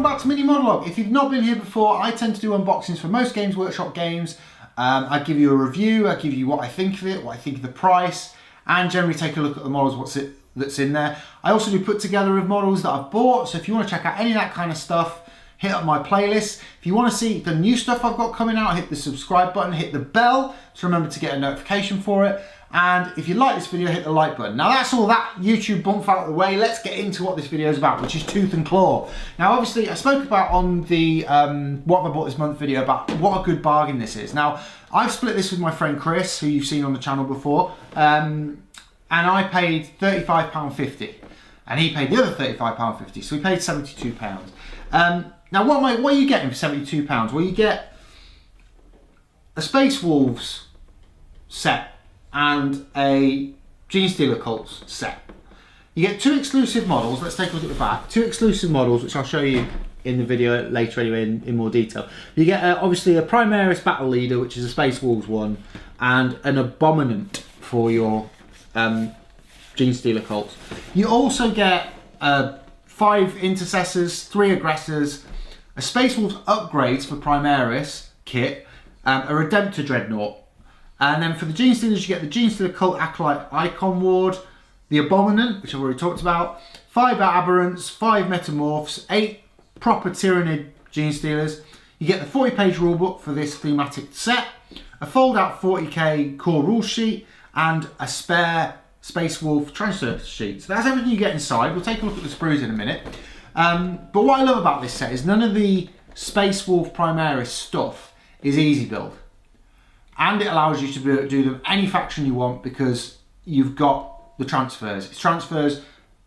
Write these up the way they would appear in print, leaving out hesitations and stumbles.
back to Mini-Modelog. If you've not been here before, I tend to do unboxings for most Games Workshop games. I give you a review, I give you what I think of it, what I think of the price, and generally take a look at the models, that's in there. I also do put together of models that I've bought, so if you want to check out any of that kind of stuff, hit up my playlist. If you want to see the new stuff I've got coming out, hit the subscribe button, hit the bell to remember to get a notification for it. And if you like this video, hit the like button. Now that's all that YouTube bump out of the way. Let's get into what this video is about, which is Tooth and Claw. Now obviously I spoke about on the what have I bought this month video about what a good bargain this is. Now I've split this with my friend Chris, who you've seen on the channel before, and I paid £35.50 and he paid the other £35.50, so we paid £72. Now what are you getting for £72? Well, you get a Space Wolves set and a Gene Stealer Cults set. You get 2 exclusive models. Let's take a look at the back. 2 exclusive models, which I'll show you in the video later anyway in more detail. You get obviously a Primaris Battle Leader, which is a Space Wolves one, and an Abominant for your Gene Stealer Cults. You also get 5 Intercessors, 3 Aggressors, a Space Wolves Upgrades for Primaris kit, a Redemptor Dreadnought. And then for the Gene Stealers, you get the Gene Stealer Cult Acolyte Icon Ward, the Abominant, which I've already talked about, 5 Aberrants, 5 Metamorphs, 8 proper Tyrannid Gene Stealers. You get the 40-page rulebook for this thematic set, a fold-out 40k core rule sheet, and a spare Space Wolf transfer sheet. So that's everything you get inside. We'll take a look at the sprues in a minute. But what I love about this set is none of the Space Wolf Primaris stuff is easy build. And it allows you to do them any faction you want because you've got the transfers. It's transfers,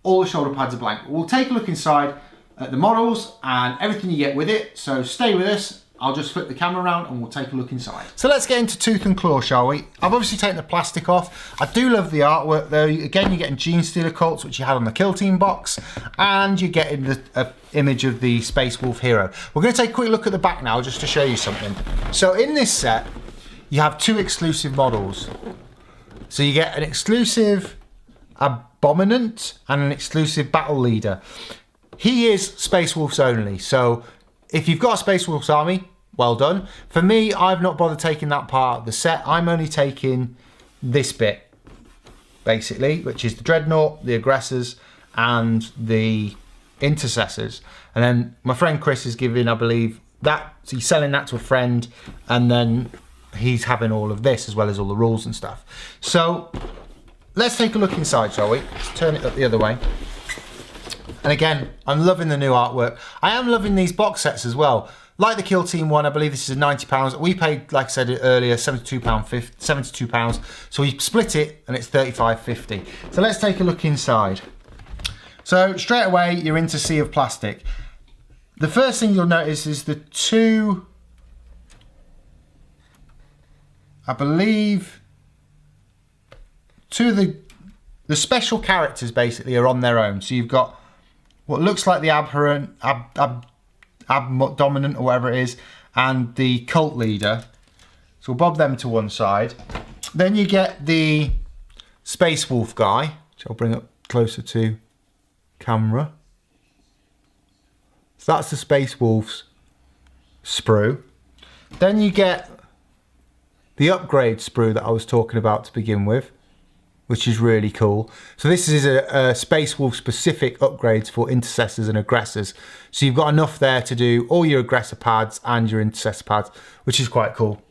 all the shoulder pads are blank. We'll take a look inside at the models and everything you get with it. So stay with us. I'll just flip the camera around and we'll take a look inside. So let's get into Tooth and Claw, shall we? I've obviously taken the plastic off. I do love the artwork though. Again, you're getting Gene Stealer Cults, which you had on the Kill Team box, and you're getting the image of the Space Wolf hero. We're going to take a quick look at the back now just to show you something. So in this set, you have 2 exclusive models. So you get an exclusive Abominant and an exclusive Battle Leader. He is Space Wolves only, so if you've got a Space Wolves army, well done. For me, I've not bothered taking that part of the set. I'm only taking this bit, basically, which is the Dreadnought, the Aggressors, and the Intercessors. And then my friend Chris is giving, I believe, that, so he's selling that to a friend, and then he's having all of this as well as all the rules and stuff. So let's take a look inside, shall we? Let's turn it up the other way. And again, I'm loving the new artwork. I am loving these box sets as well. Like the Kill Team one, I believe this is £90. We paid, like I said earlier, £72. So we split it and it's £35.50. So let's take a look inside. So straight away, you're into Sea of Plastic. The first thing you'll notice is the 2, I believe, 2 of the special characters basically are on their own. So you've got what looks like the Dominant or whatever it is, and the Cult Leader. So we'll bob them to one side. Then you get the Space Wolf guy, which I'll bring up closer to camera. So that's the Space Wolves sprue. Then you get the upgrade sprue that I was talking about to begin with, which is really cool. So this is a Space Wolf specific upgrades for Intercessors and Aggressors. So you've got enough there to do all your Aggressor pads and your Intercessor pads, which is quite cool.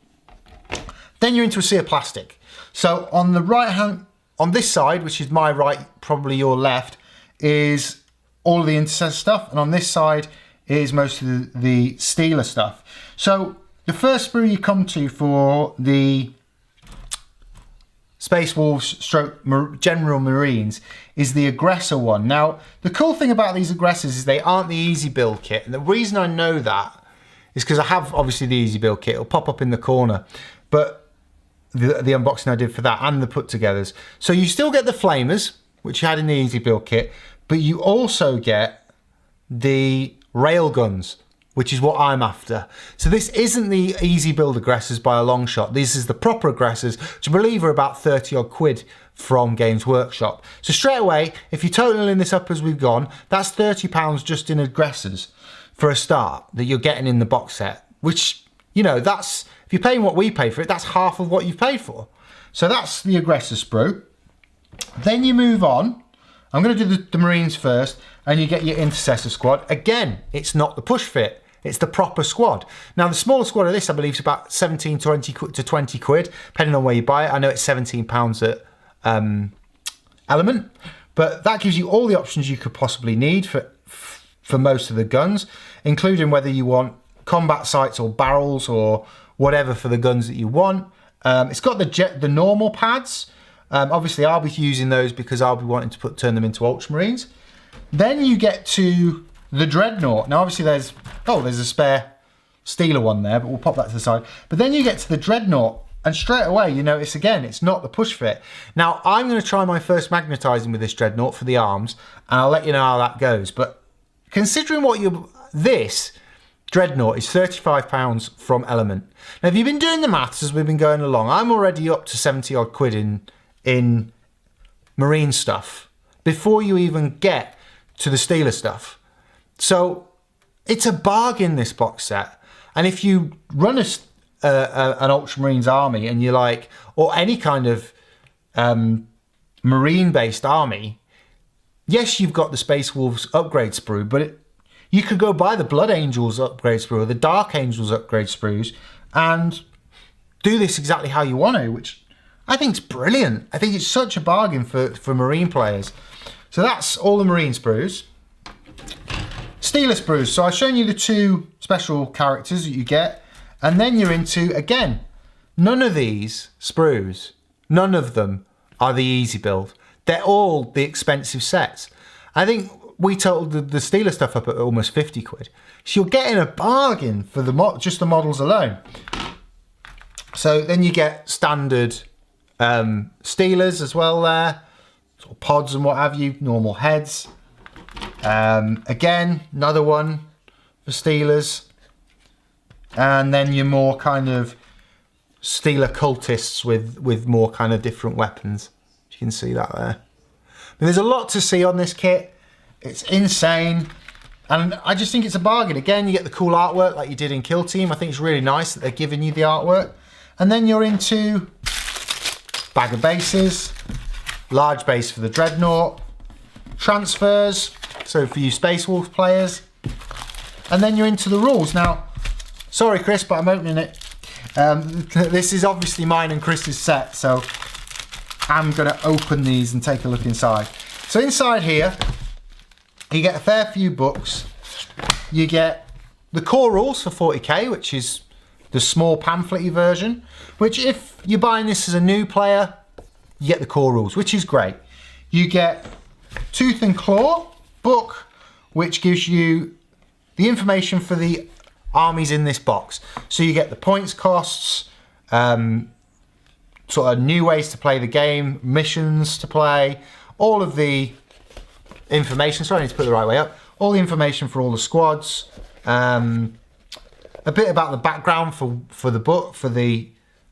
Then you're into a Sea of Plastic. So on the right hand, on this side, which is my right, probably your left, is all of the Intercessor stuff. And on this side is most of the Stealer stuff. So the first sprue you come to for the Space Wolves stroke General Marines is the Aggressor one. Now, the cool thing about these Aggressors is they aren't the easy build kit. And the reason I know that is because I have obviously the easy build kit. It'll pop up in the corner. But the unboxing I did for that and the put togethers. So you still get the Flamers, which you had in the easy build kit, but you also get the Railguns, which is what I'm after. So this isn't the easy build Aggressors by a long shot. This is the proper Aggressors, which I believe are about 30 odd quid from Games Workshop. So straight away, if you're totaling this up as we've gone, that's £30 just in Aggressors. for a start that you're getting in the box set, which, you know, that's, if you're paying what we pay for it, that's half of what you've paid for. So that's the aggressor sprue. Then you move on. I'm going to do the Marines first, and you get your intercessor squad. Again, it's not the push fit, it's the proper squad. Now, the smaller squad of this, I believe, is about 17 to 20 quid, depending on where you buy it. I know it's £17 at Element, but that gives you all the options you could possibly need for most of the guns, including whether you want combat sights or barrels or whatever for the guns that you want. It's got the normal pads. Obviously, I'll be using those because I'll be wanting to turn them into Ultramarines. Then you get to the Dreadnought. Now, obviously, there's a spare Steeler one there, but we'll pop that to the side. But then you get to the Dreadnought, and straight away, you notice again, it's not the push fit. Now, I'm going to try my first magnetising with this Dreadnought for the arms, and I'll let you know how that goes. But considering this Dreadnought is £35 from Element. Now, if you've been doing the maths as we've been going along, I'm already up to 70 odd quid in Marine stuff before you even get to the Steeler stuff. So it's a bargain, this box set. And if you run an Ultramarines army and you like, or any kind of Marine-based army, yes, you've got the Space Wolves upgrade sprue, but you could go buy the Blood Angels upgrade sprue or the Dark Angels upgrade sprues and do this exactly how you want to, which I think is brilliant. I think it's such a bargain for Marine players. So that's all the Marine sprues. Steeler sprues. So I've shown you the two special characters that you get. And then you're into, again, none of these sprues, none of them are the easy build. They're all the expensive sets. I think we totaled the Steeler stuff up at almost 50 quid. So you're getting a bargain for just the models alone. So then you get standard Steelers as well there, sort of pods and what have you, normal heads. Again, another one for Steelers. And then your more kind of Steeler cultists with more kind of different weapons. You can see that there. But there's a lot to see on this kit. It's insane. And I just think it's a bargain. Again, you get the cool artwork like you did in Kill Team. I think it's really nice that they're giving you the artwork. And then you're into bag of bases, large base for the Dreadnought, transfers, so for you Space Wolf players. And then you're into the rules. Now, sorry Chris, but I'm opening it. This is obviously mine and Chris's set, so I'm gonna open these and take a look inside. So inside here, you get a fair few books. You get the core rules for 40k, which is the small pamphlet-y version, which if you're buying this as a new player, you get the core rules, which is great. You get Tooth and Claw book, which gives you the information for the armies in this box. So you get the points costs, sort of new ways to play the game, missions to play, all of the information. Sorry, I need to put it the right way up. All the information for all the squads. A bit about the background for the book, for the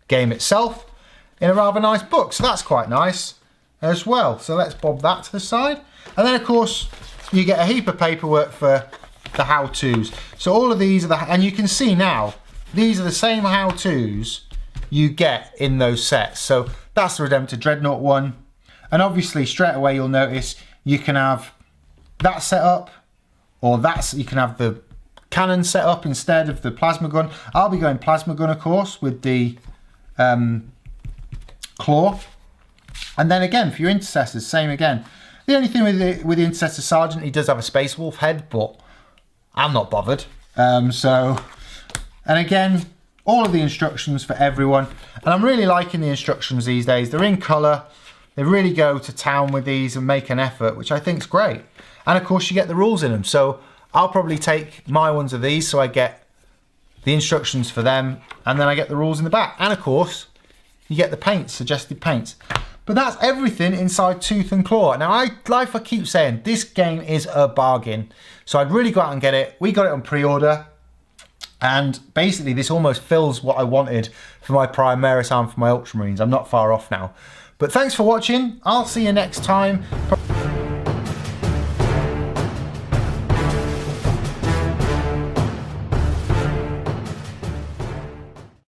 game itself, in a rather nice book. So that's quite nice as well. So let's bob that to the side. And then of course, you get a heap of paperwork for the how-tos. So all of these are and you can see now, these are the same how-tos you get in those sets. So that's the Redemptor Dreadnought one. And obviously straight away you'll notice you can have that set up, or you can have the cannon set up instead of the plasma gun. I'll be going plasma gun, of course, with the claw. And then again, for your intercessors, same again. The only thing with the intercessor sergeant, he does have a Space Wolf head, but I'm not bothered. And again, all of the instructions for everyone. And I'm really liking the instructions these days. They're in colour. They really go to town with these and make an effort, which I think is great. And of course, you get the rules in them. So I'll probably take my ones of these, so I get the instructions for them, and then I get the rules in the back. And of course, you get the paints, suggested paints. But that's everything inside Tooth and Claw. Now, like I keep saying, this game is a bargain. So I'd really go out and get it. We got it on pre-order. And basically, this almost fills what I wanted for my Primaris arm for my Ultramarines. I'm not far off now. But thanks for watching. I'll see you next time.